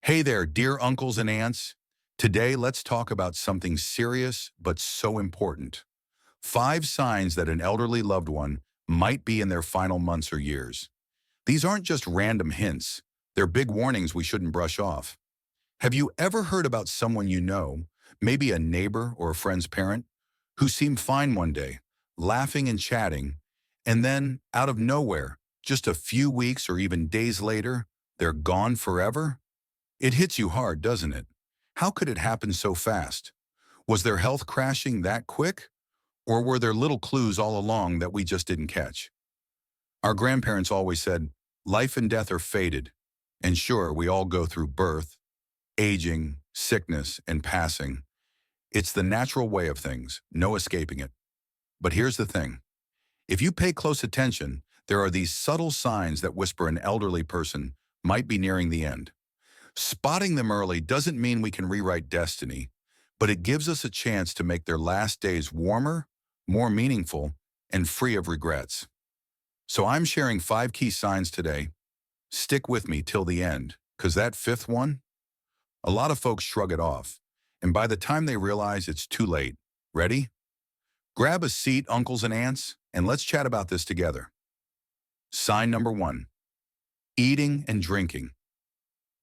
Hey there, dear uncles and aunts. Today, let's talk about something serious but so important. 5 signs that an elderly loved one might be in their final months or years. These aren't just random hints. They're big warnings we shouldn't brush off. Have you ever heard about someone you know, maybe a neighbor or a friend's parent, who seemed fine one day, laughing and chatting, and then, out of nowhere, just a few weeks or even days later, they're gone forever? It hits you hard, doesn't it? How could it happen so fast? Was their health crashing that quick? Or were there little clues all along that we just didn't catch? Our grandparents always said, life and death are fated. And sure, we all go through birth, aging, sickness, and passing. It's the natural way of things, no escaping it. But here's the thing. If you pay close attention, there are these subtle signs that whisper an elderly person might be nearing the end. Spotting them early doesn't mean we can rewrite destiny, but it gives us a chance to make their last days warmer, more meaningful, and free of regrets. So I'm sharing 5 key signs today. Stick with me till the end, because that fifth one, a lot of folks shrug it off, and by the time they realize it's too late. Ready? Grab a seat, uncles and aunts, and let's chat about this together. Sign number 1, eating and drinking.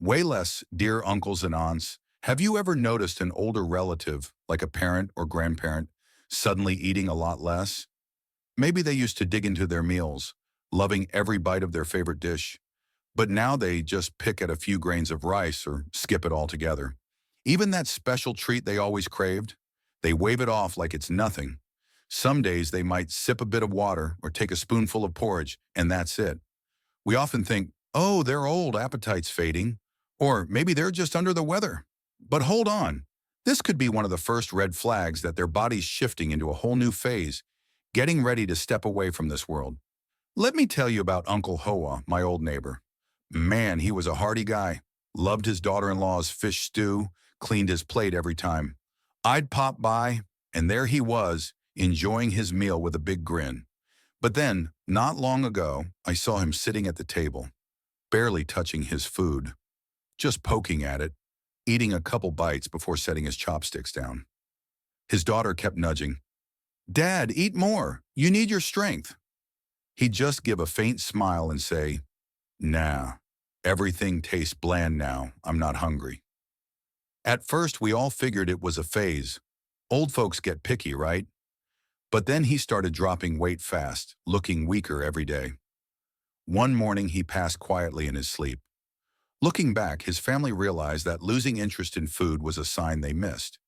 Way less, dear uncles and aunts. Have you ever noticed an older relative, like a parent or grandparent, suddenly eating a lot less? Maybe they used to dig into their meals, loving every bite of their favorite dish, but now they just pick at a few grains of rice or skip it altogether. Even that special treat they always craved, they wave it off like it's nothing. Some days they might sip a bit of water or take a spoonful of porridge, and that's it. We often think, oh, they're old, appetite's fading, or maybe they're just under the weather. But hold on. This could be one of the first red flags that their body's shifting into a whole new phase, getting ready to step away from this world. Let me tell you about Uncle Hoa, my old neighbor. Man, he was a hearty guy, loved his daughter-in-law's fish stew, cleaned his plate every time. I'd pop by, and there he was, enjoying his meal with a big grin. But then, not long ago, I saw him sitting at the table, barely touching his food, just poking at it, eating a couple bites before setting his chopsticks down. His daughter kept nudging. Dad, eat more. You need your strength. He'd just give a faint smile and say, nah, everything tastes bland now. I'm not hungry. At first, we all figured it was a phase. Old folks get picky, right? But then he started dropping weight fast, looking weaker every day. One morning, he passed quietly in his sleep. Looking back, his family realized that losing interest in food was a sign they missed.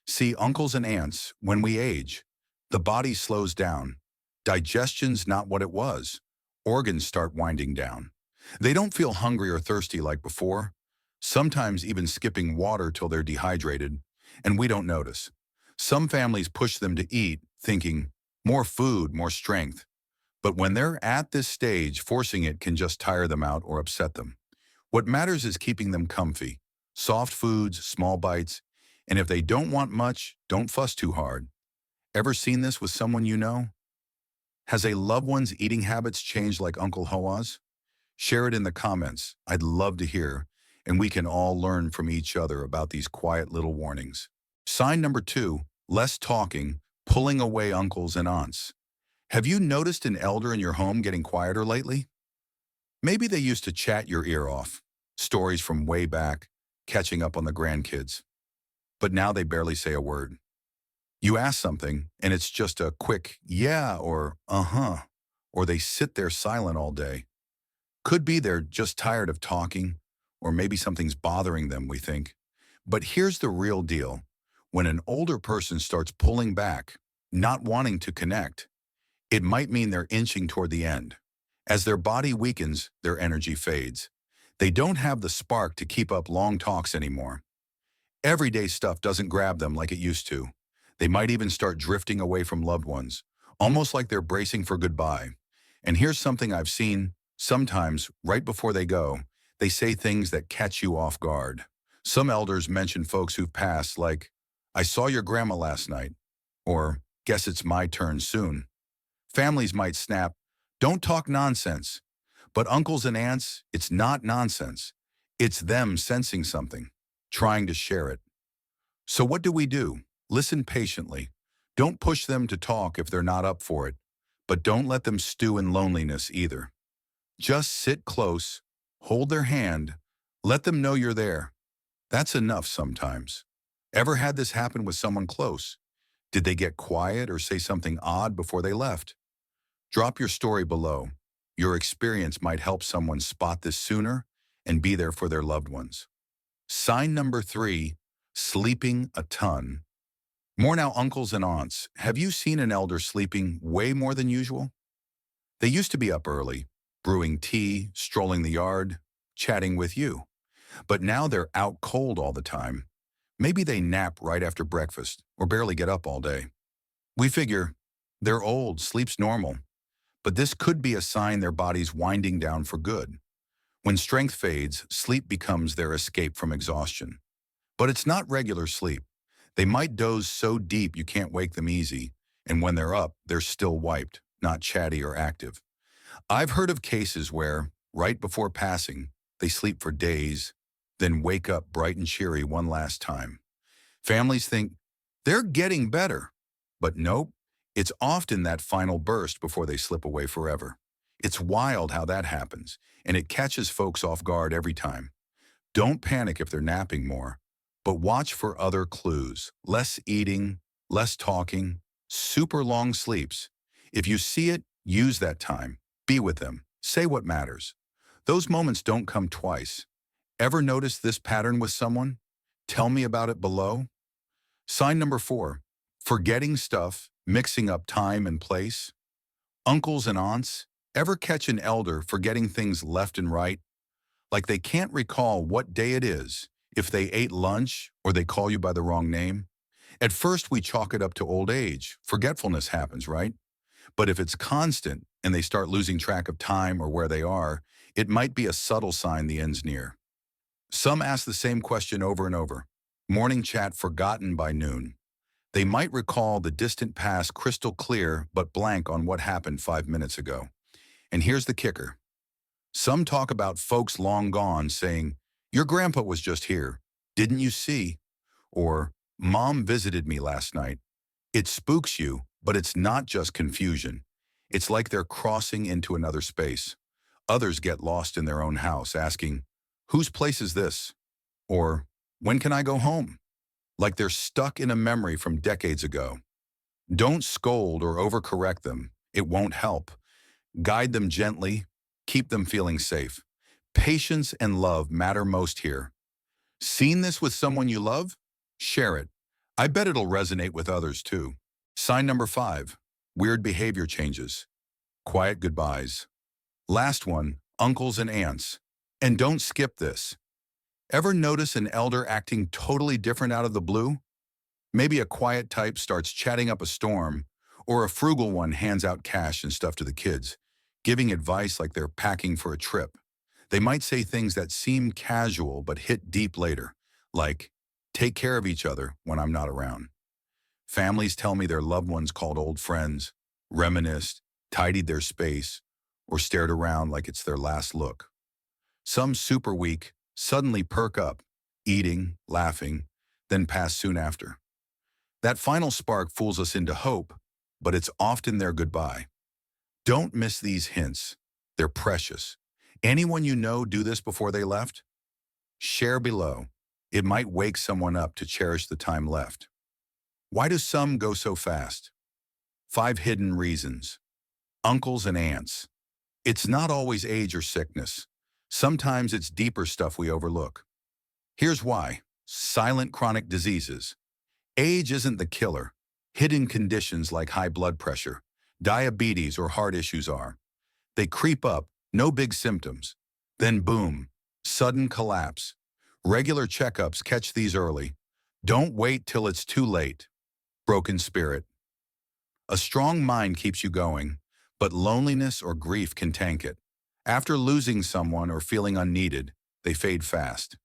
See, uncles and aunts, when we age, the body slows down. Digestion's not what it was. Organs start winding down. They don't feel hungry or thirsty like before, sometimes even skipping water till they're dehydrated, and we don't notice. Some families push them to eat, thinking, more food, more strength. But when they're at this stage, forcing it can just tire them out or upset them. What matters is keeping them comfy. Soft foods, small bites, and if they don't want much, don't fuss too hard. Ever seen this with someone you know? Has a loved one's eating habits changed like Uncle Hoa's? Share it in the comments. I'd love to hear, and we can all learn from each other about these quiet little warnings. Sign number 2, less talking, pulling away uncles and aunts. Have you noticed an elder in your home getting quieter lately? Maybe they used to chat your ear off, stories from way back, catching up on the grandkids. But now they barely say a word. You ask something, and it's just a quick yeah or uh-huh, or they sit there silent all day. Could be they're just tired of talking, or maybe something's bothering them, we think. But here's the real deal. When an older person starts pulling back, not wanting to connect, it might mean they're inching toward the end. As their body weakens, their energy fades. They don't have the spark to keep up long talks anymore. Everyday stuff doesn't grab them like it used to. They might even start drifting away from loved ones, almost like they're bracing for goodbye. And here's something I've seen. Sometimes, right before they go, they say things that catch you off guard. Some elders mention folks who've passed, like, I saw your grandma last night, or guess it's my turn soon. Families might snap, don't talk nonsense. But uncles and aunts, it's not nonsense. It's them sensing something, trying to share it. So what do? Listen patiently. Don't push them to talk if they're not up for it, but don't let them stew in loneliness either. Just sit close, hold their hand, let them know you're there. That's enough sometimes. Ever had this happen with someone close? Did they get quiet or say something odd before they left? Drop your story below. Your experience might help someone spot this sooner and be there for their loved ones. Sign number 3, sleeping a ton. More now, uncles and aunts. Have you seen an elder sleeping way more than usual? They used to be up early, brewing tea, strolling the yard, chatting with you. But now they're out cold all the time. Maybe they nap right after breakfast or barely get up all day. We figure they're old, sleep's normal. But this could be a sign their body's winding down for good. When strength fades, sleep becomes their escape from exhaustion. But it's not regular sleep. They might doze so deep you can't wake them easy, and when they're up, they're still wiped, not chatty or active. I've heard of cases where, right before passing, they sleep for days, then wake up bright and cheery one last time. Families think they're getting better, but nope, it's often that final burst before they slip away forever. It's wild how that happens, and it catches folks off guard every time. Don't panic if they're napping more, but watch for other clues. Less eating, less talking, super long sleeps. If you see it, use that time. Be with them. Say what matters. Those moments don't come twice. Ever notice this pattern with someone? Tell me about it below. Sign number 4, forgetting stuff, mixing up time and place. Uncles and aunts, ever catch an elder forgetting things left and right? Like they can't recall what day it is, if they ate lunch or they call you by the wrong name? At first, we chalk it up to old age. Forgetfulness happens, right? But if it's constant and they start losing track of time or where they are, it might be a subtle sign the end's near. Some ask the same question over and over. Morning chat forgotten by noon. They might recall the distant past crystal clear but blank on what happened 5 minutes ago. And here's the kicker. Some talk about folks long gone saying, "Your grandpa was just here. Didn't you see?" Or, "Mom visited me last night." It spooks you, but it's not just confusion. It's like they're crossing into another space. Others get lost in their own house asking, "Whose place is this?" Or, "When can I go home?" Like they're stuck in a memory from decades ago. Don't scold or overcorrect them. It won't help. Guide them gently. Keep them feeling safe. Patience and love matter most here. Seen this with someone you love? Share it. I bet it'll resonate with others too. Sign number 5, weird behavior changes. Quiet goodbyes. Last one, uncles and aunts. And don't skip this. Ever notice an elder acting totally different out of the blue? Maybe a quiet type starts chatting up a storm, or a frugal one hands out cash and stuff to the kids, giving advice like they're packing for a trip. They might say things that seem casual but hit deep later, like, "Take care of each other when I'm not around." Families tell me their loved ones called old friends, reminisced, tidied their space, or stared around like it's their last look. Some super weak suddenly perk up, eating, laughing, then pass soon after. That final spark fools us into hope, but it's often their goodbye. Don't miss these hints. They're precious. Anyone you know do this before they left? Share below. It might wake someone up to cherish the time left. Why do some go so fast? 5 hidden reasons. Uncles and aunts. It's not always age or sickness. Sometimes it's deeper stuff we overlook. Here's why. Silent chronic diseases. Age isn't the killer. Hidden conditions like high blood pressure, diabetes, or heart issues are. They creep up, no big symptoms. Then boom, sudden collapse. Regular checkups catch these early. Don't wait till it's too late. Broken spirit. A strong mind keeps you going, but loneliness or grief can tank it. After losing someone or feeling unneeded, they fade fast.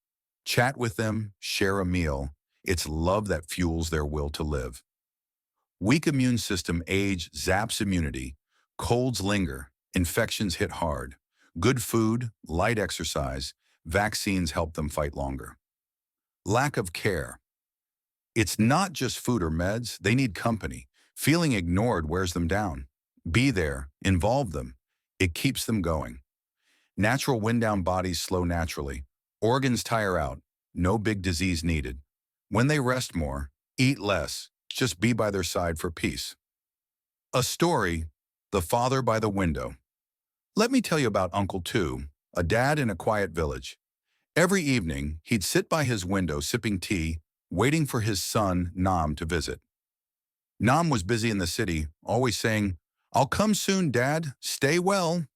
Chat with them, share a meal. It's love that fuels their will to live. Weak immune system. Age zaps immunity. Colds linger. Infections hit hard. Good food, light exercise, vaccines help them fight longer. Lack of care. It's not just food or meds, they need company. Feeling ignored wears them down. Be there, involve them. It keeps them going. Natural wind-down bodies slow naturally. Organs tire out. No big disease needed. When they rest more, eat less, just be by their side for peace. A story, The Father by the Window. Let me tell you about Uncle Two, a dad in a quiet village. Every evening, he'd sit by his window sipping tea, waiting for his son, Nam, to visit. Nam was busy in the city, always saying, "I'll come soon, Dad. Stay well."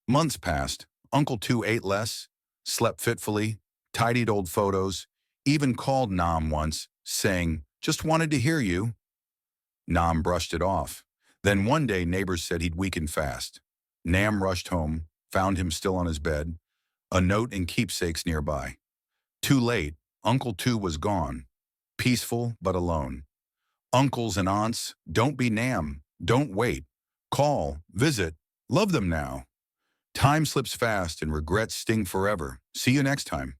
Months passed. Uncle Two ate less, slept fitfully, tidied old photos, even called Nam once, saying, "Just wanted to hear you." Nam brushed it off. Then one day neighbors said he'd weakened fast. Nam rushed home, found him still on his bed, a note and keepsakes nearby. Too late, Uncle Two was gone, peaceful but alone. Uncles and aunts, don't be Nam, don't wait. Call, visit, love them now. Time slips fast and regrets sting forever. See you next time.